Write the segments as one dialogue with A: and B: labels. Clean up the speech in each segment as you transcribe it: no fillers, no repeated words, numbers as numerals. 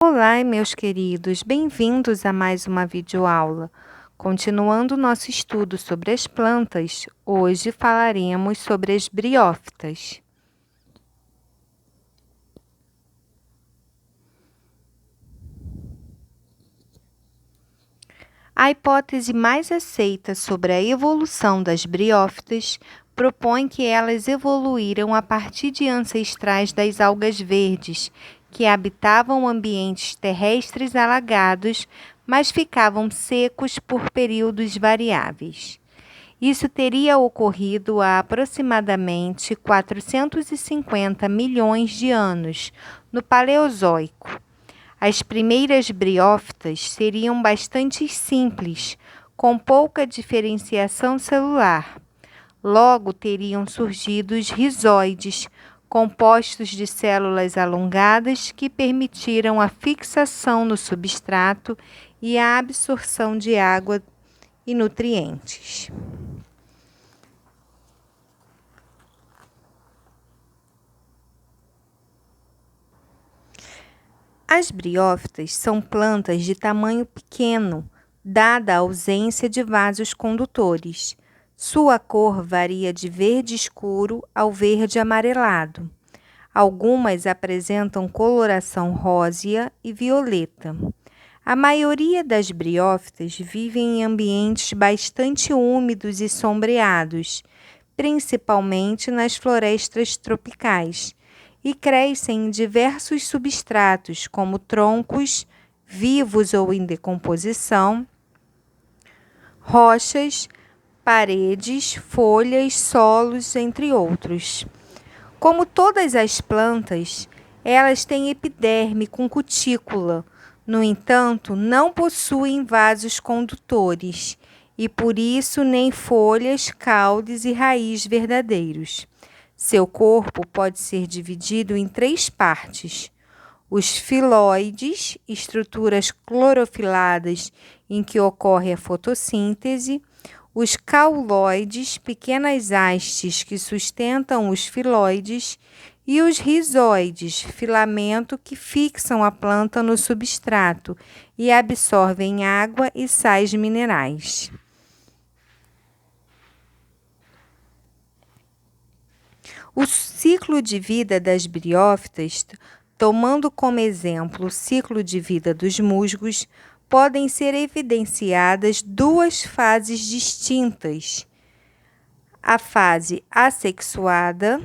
A: Olá, meus queridos, bem-vindos a mais uma videoaula. Continuando nosso estudo sobre as plantas, hoje falaremos sobre as briófitas. A hipótese mais aceita sobre a evolução das briófitas propõe que elas evoluíram a partir de ancestrais das algas verdes, que habitavam ambientes terrestres alagados, mas ficavam secos por períodos variáveis. Isso teria ocorrido há aproximadamente 450 milhões de anos, no Paleozoico. As primeiras briófitas seriam bastante simples, com pouca diferenciação celular. Logo teriam surgido os rizóides, compostos de células alongadas que permitiram a fixação no substrato e a absorção de água e nutrientes. As briófitas são plantas de tamanho pequeno, dada a ausência de vasos condutores. Sua cor varia de verde escuro ao verde amarelado. Algumas apresentam coloração rósea e violeta. A maioria das briófitas vivem em ambientes bastante úmidos e sombreados, principalmente nas florestas tropicais, e crescem em diversos substratos, como troncos vivos ou em decomposição, rochas, paredes, folhas, solos, entre outros. Como todas as plantas, elas têm epiderme com cutícula. No entanto, não possuem vasos condutores e, por isso, nem folhas, caules e raiz verdadeiros. Seu corpo pode ser dividido em 3 partes: os filóides, estruturas clorofiladas em que ocorre a fotossíntese; os cauloides, pequenas hastes que sustentam os filóides; e os rizóides, filamento que fixam a planta no substrato e absorvem água e sais minerais. O ciclo de vida das briófitas, tomando como exemplo o ciclo de vida dos musgos, podem ser evidenciadas 2 fases distintas: a fase assexuada,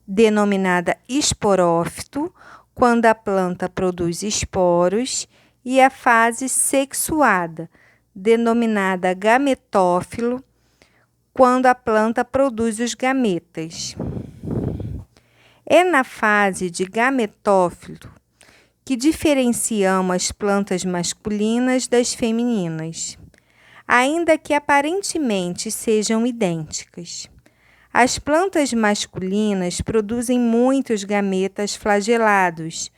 A: denominada esporófito, quando a planta produz esporos, e a fase sexuada, denominada gametófilo, quando a planta produz os gametas. É na fase de gametófilo que diferenciamos as plantas masculinas das femininas, ainda que aparentemente sejam idênticas. As plantas masculinas produzem muitos gametas flagelados,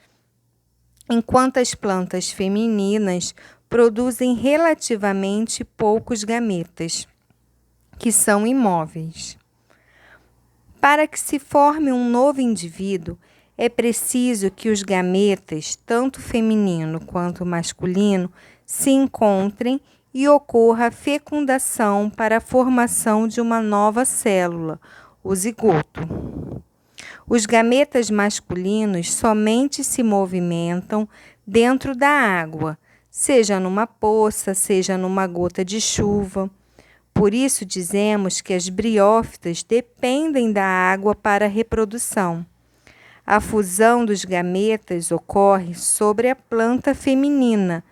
A: enquanto as plantas femininas produzem relativamente poucos gametas, que são imóveis. Para que se forme um novo indivíduo, é preciso que os gametas, tanto feminino quanto masculino, se encontrem e ocorra a fecundação para a formação de uma nova célula, o zigoto. Os gametas masculinos somente se movimentam dentro da água, seja numa poça, seja numa gota de chuva. Por isso dizemos que as briófitas dependem da água para a reprodução. A fusão dos gametas ocorre sobre a planta feminina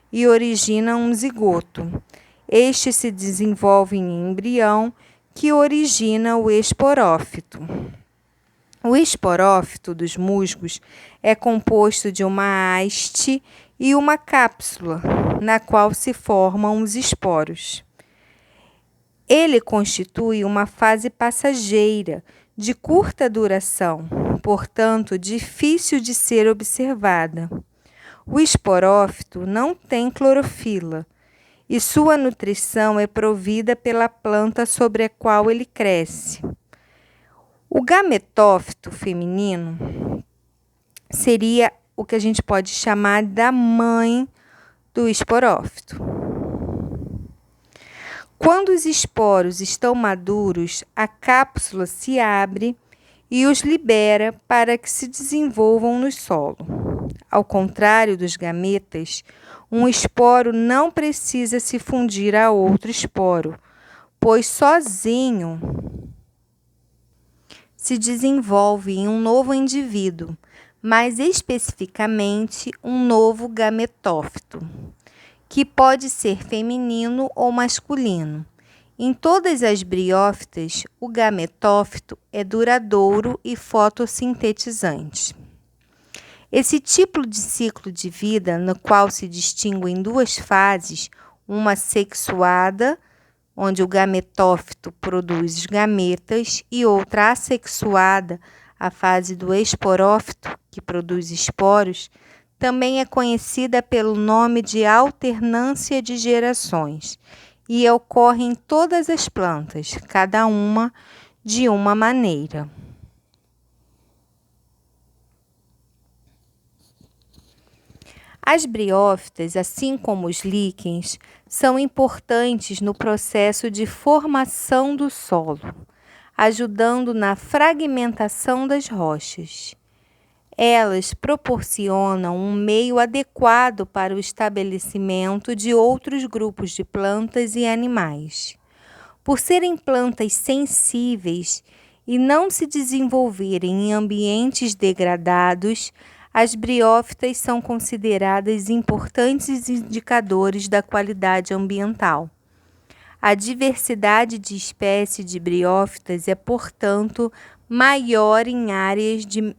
A: e origina um zigoto. Este se desenvolve em embrião, que origina o esporófito. O esporófito dos musgos é composto de uma haste e uma cápsula, na qual se formam os esporos. Ele constitui uma fase passageira, de curta duração, portanto, difícil de ser observada. O esporófito não tem clorofila e sua nutrição é provida pela planta sobre a qual ele cresce. O gametófito feminino seria o que a gente pode chamar da mãe do esporófito. Quando os esporos estão maduros, a cápsula se abre e os libera para que se desenvolvam no solo. Ao contrário dos gametas, um esporo não precisa se fundir a outro esporo, pois sozinho se desenvolve em um novo indivíduo, mais especificamente um novo gametófito, que pode ser feminino ou masculino. Em todas as briófitas, o gametófito é duradouro e fotossintetizante. Esse tipo de ciclo de vida, no qual se distinguem duas fases, uma sexuada, onde o gametófito produz os gametas, e outra assexuada, a fase do esporófito, que produz esporos, também é conhecida pelo nome de alternância de gerações e ocorre em todas as plantas, cada uma de uma maneira. As briófitas, assim como os líquens, são importantes no processo de formação do solo, ajudando na fragmentação das rochas. Elas proporcionam um meio adequado para o estabelecimento de outros grupos de plantas e animais. Por serem plantas sensíveis e não se desenvolverem em ambientes degradados, as briófitas são consideradas importantes indicadores da qualidade ambiental. A diversidade de espécies de briófitas é, portanto, maior em áreas de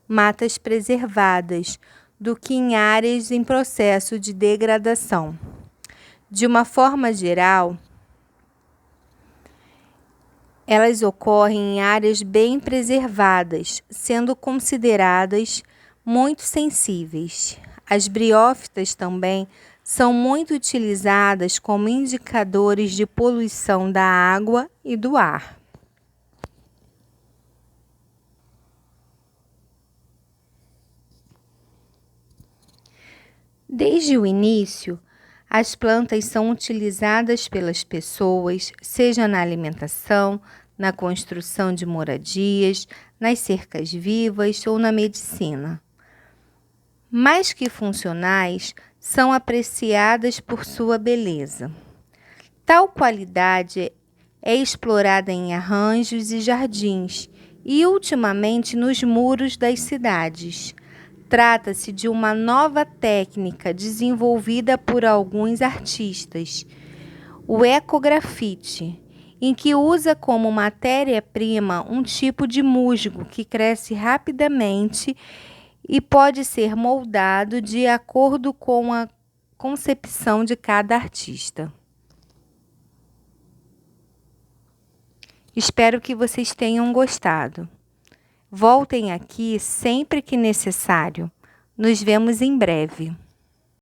A: matas preservadas do que em áreas em processo de degradação. De uma forma geral, elas ocorrem em áreas bem preservadas, sendo consideradas muito sensíveis. As briófitas também são muito utilizadas como indicadores de poluição da água e do ar. Desde o início, as plantas são utilizadas pelas pessoas, seja na alimentação, na construção de moradias, nas cercas vivas ou na medicina. Mais que funcionais, são apreciadas por sua beleza. Tal qualidade é explorada em arranjos e jardins e, ultimamente, nos muros das cidades. Trata-se de uma nova técnica desenvolvida por alguns artistas, o ecografite, em que usa como matéria-prima um tipo de musgo que cresce rapidamente e pode ser moldado de acordo com a concepção de cada artista. Espero que vocês tenham gostado. Voltem aqui sempre que necessário. Nos vemos em breve.